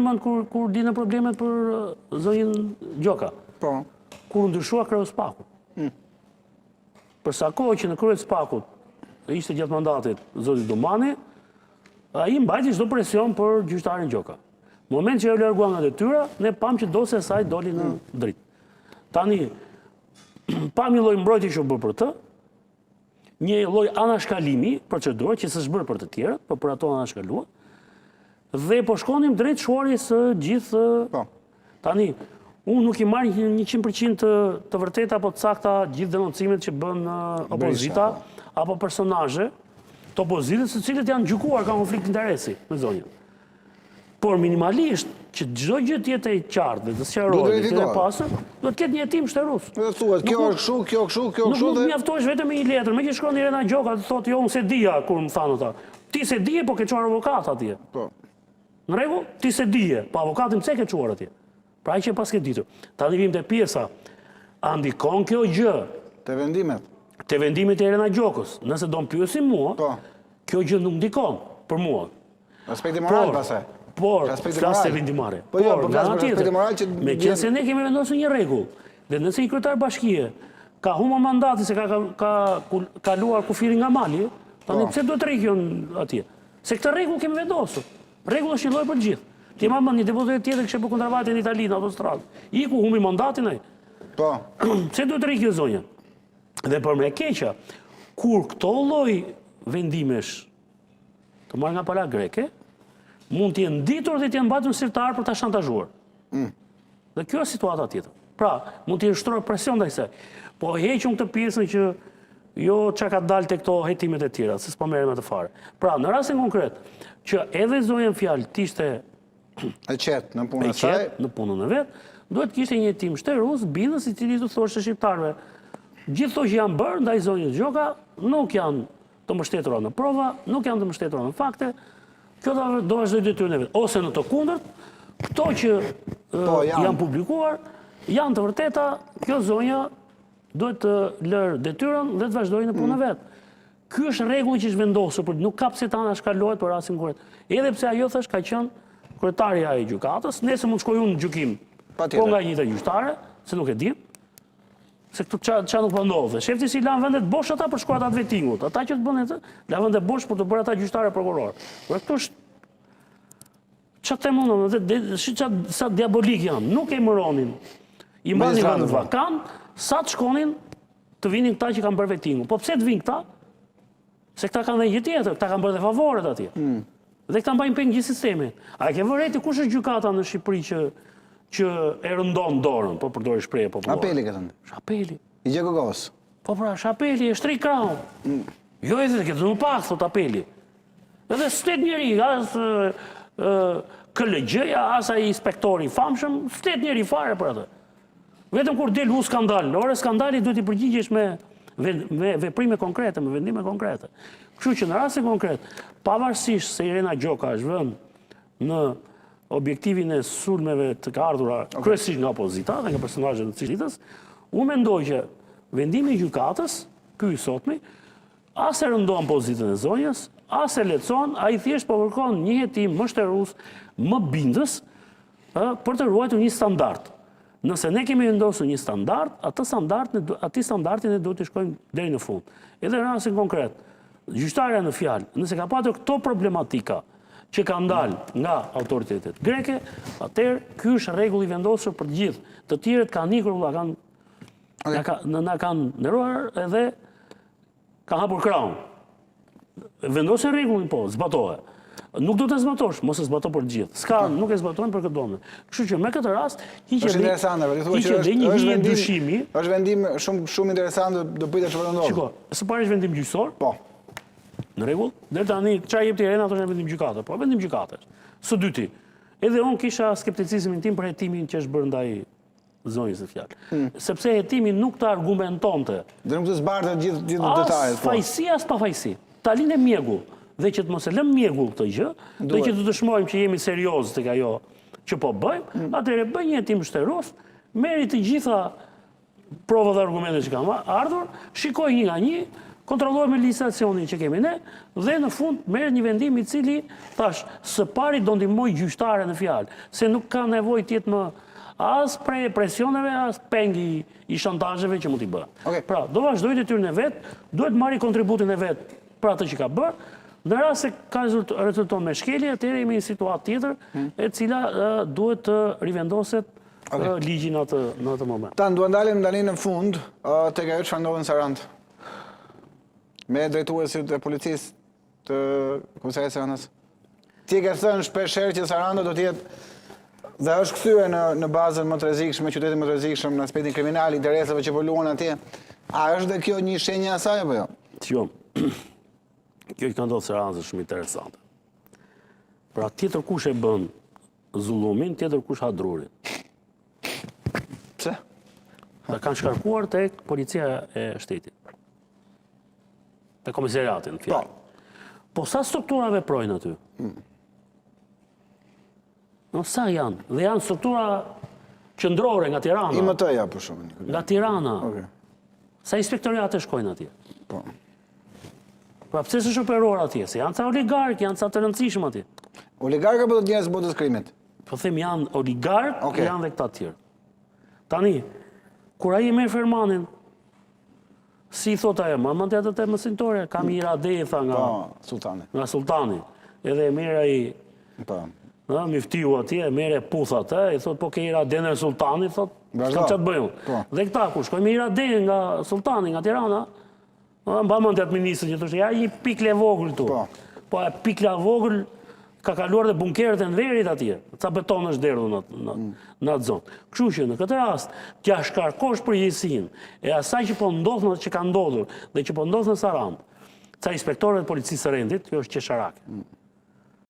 mend kur dinë problemet për zonjën Gjoka. Po. Kur ndryshua kreu Spakut. Për sa kohë që në krye të Spakut ishte gjatë mandatit zoti Domani, ai mbajti çdo presion për gjyqtarin Gjoka. Në moment që ajo largua nga detyra, ne pam që dosja e saj doli në dritë. Tani pam një lloj mbrojtje që u bë për të, një lloj anashkalimi procedurë që s'është bërë për të tjerët, por për ato anashkaluar. Dhe po shkonim drejt shuarjes së gjithë. Tani, unë nuk i marr 100% të vërteta apo të sakta gjithë denoncimet që bën opozita apo personazhe të opozitës, të cilët janë gjykuar ka konflikt interesi me zonjën. Por minimalisht që çdo gjë të jetë e qartë dhe të sqarohet dhe e pasur, do të ketë një hetim shtërus. Thuhet, kjo është kështu, kjo kështu, kjo kështu. Nuk mjaftohesh vetëm me një letër, me që shkon Irena Gjoka të thotë jo unë se dija kur më thanë ata. Ti se dije, po ke çuar avokat atje. Po. Në rregull, ti se dije, po avokatin pse ke çuar atje? Pra ai që pas ke ditur. Tani vim te pjesa. A ndikon kjo gjë Te vendimet? Te vendimet e Irena Gjokës. Nëse do më pyesin mua, kjo gjë nuk ndikon për mua. Aspekti moral pastaj. Por, flas te vendimare. Po jo, po flas për aspektin moral që meqense ne kemi vendosur një rregull. Dhe nëse i kryetar bashkie ka humbur mandatin se ka kaluar kufirin nga mali, tani pse duhet rrikjon atje? Se këtë rregull kemi vendosur. Rregulli është një lloj për gjithë. Ti më një deputet tjetër kishte për kontravate në Itali në autostradë. Iku humbi mandatin ai. Po. Pse duhet rrikjo zonja? Dhe për më e keqja, kur këto lloj vendimesh të marrë nga pala greke, mund të jenë nditur dhe të jenë mbatur sirtar për ta shantazhuar. Dhe kjo është situata tjetër. Pra, mund të jenë shtrohet presion ndaj saj. Po hequm këtë pjesën që jo çka ka dalë te këto hetimet e tjera, se s'po merrem atë fare. Pra, në rastin konkret, që edhe zonjën fjalë t'ishte e qetë në punën e saj, në punën e vet, duhet të kishte një hetim shtërus, bindës i cili do thoshte shqiptarëve, gjithë që janë bërë ndaj zonjës Gjoka, nuk janë të mbështetura në prova, nuk janë të mbështetura në fakte. Kjo do vazhdoj detyrën e vet. Ose në të kundërt, këto që janë publikuar, janë të vërteta, kjo zonja duhet të lërë detyrën dhe të vazhdojë në punën e vet. Ky është rregulli që është vendosur, por nuk ka pse ta anashkalohet për rastin konkret. Edhe pse ajo thash ka qenë kryetarja e gjykatës, nëse mund shkoj unë në gjykim. Po nga njëta gjyqtare, se nuk e di. Se këtu ç'a nuk po ndodh. Shefti si lan vendet bosh ata për shkuat atë vetingut. Ata që të bënë atë, lan vendet bosh për të bërë ata gjyqtarë prokuror. Por këtu është ç'a them unë, sa diabolik janë. Nuk e mëronin. I mbanin vendet vakant, sa të shkonin të vinin këta që kanë bërë vetingun. Po pse të vinë këta? Se këta kanë dhënë gjë tjetër, këta kanë bërë dhe favoret atje. Dhe këta mbajnë peng gjithë sistemin. A ke vërejti kush është gjykata në Shqipëri që e rëndon dorën, po përdori shprehje popullore. Apeli këtë ndë. Apeli. I Gjekokos. Po pra, Apeli e shtri kraun. Jo edhe këtë më pak, thot Apeli. Edhe s'tet njeri, as KLG-ja, as ai inspektori famshëm, s'tet njeri fare për atë. Vetëm kur del skandal, ore skandali duhet i përgjigjesh me veprime konkrete, me vendime konkrete. Kështu që në rastin konkret, pavarësisht se Irena Gjoka është vënë në objektivin e sulmeve të ka ardhura kryesisht nga opozita dhe nga personazhet të cilitës, unë mendoj që vendimi i gjykatës, ky i sotmi, as e rëndon pozitën e zonjës, as e lehtëson, ai thjesht po kërkon një hetim më shtërus, më bindës, për të ruajtur një standard. Nëse ne kemi vendosur një standard, atij standardin ne duhet të shkojmë deri në fund. Edhe në rastin konkret, gjyqtarja në fjalë, nëse ka patur këto problematika që ka ndalë nga autoritetet greke, atëherë ky është rregulli vendosur për të gjithë. Të tjerët kanë ikur, na kanë ndëruar edhe kanë hapur krahun. Vendosin rregullin, po, zbatohet. Nuk do të zbatosh, mos e zbato për të gjithë. S'ka, nuk e zbatojnë për këtë domen. Kështu që me këtë rast, hiqet dhe një hije dyshimi. Është vendim shumë interesant, do pyeta çfarë ndodh. Shiko, së pari është vendim gjyqësor. Po. Në rregull, deri tani çfarë jep ti Irena, ato janë vendim gjykate. Po, vendim gjykate. Së dyti, edhe unë kisha skepticizmin tim për hetimin që është bërë ndaj zonjës së fjalë. Sepse hetimi nuk të argumentonte. Dhe nuk të zbarte gjithë detajet. As fajsi, as pa fajsi. Ta linë mjegull. Dhe që të mos e lëm mjegull këtë gjë, dhe që të dëshmojmë që jemi serioz tek ajo që po bëjmë, atëherë bëj një hetim shtërus, merri të gjitha provat dhe argumentet që kanë ardhur, shikoj një nga një, kontrollohet me licitacionin që kemi ne, dhe në fund merret një vendim i cili thash së pari do ndihmoj gjyqtare në fjalë, se nuk ka nevojë të jetë më as prej presioneve, as pengi i shantazheve që mund t'i bëhet. Okay. Pra, do vazhdoj detyrën e vet, duhet marrë kontributin e vet për atë që ka bërë. Në rast se ka rezulton me shkelje, atëherë jemi në situatë tjetër, e cila duhet të rivendoset ligji në atë moment. Tan, duhet ndalim tani në fund tek ajo çfarë ndodhi në Sarandë. Me drejtuesit e policisë të komisariatit Sarandës. Ti ke thënë shpesh herë që Saranda do të jetë dhe është kthyer në bazën më të rrezikshme, qytetin më të rrezikshëm në aspektin kriminal, interesave që evoluan atje. A është dhe kjo një shenjë e asaj apo jo? Jo. Kjo që ka ndodhur Sarandës është shumë interesante. Pra tjetër kush e bën zullumin, tjetër kush hadrurin. Pse? Dhe kanë shkarkuar tek policia e shtetit. Te komisariatin, në fjalë. Po sa struktura veprojnë aty? No, sa janë? Dhe janë struktura qendrore nga Tirana. IMT-ja për shkakun. Nga Tirana. Okej. Sa inspektoriate shkojnë atje? Po. Pra pse s'është operuar atje? Se janë ca oligark, janë ca të rëndësishëm atje. Oligarka apo do të njerëz botës krimit? Po them janë oligark, Okej. janë dhe këta tjerë. Tani, kur ai merr fermanin, si thot ajo, ma mandatet e mësimtore, kam i rade, tha Sultani. nga sultani. Edhe merr ai Po. miftiu atje, merr puthat, i thot po ke i rade në sultani, thot, Vazhdo. s'kam çfarë të bëjmë. Po. Dhe këta kur shkojnë me i rade nga sultani, nga Tirana, mba mandat ministri që thoshte, ja një pikle vogël tu. Po. Po e pikla vogël ka kaluar dhe bunkerët e Nderit atje. Ca beton është derdhur në atë zonë. Kështu që në këtë rast, t'ja shkarkosh përgjegjësinë e asaj që po ndodh që ka ndodhur dhe që po ndodh në Sarandë, ca inspektorët e policisë së rendit, kjo është qesharake.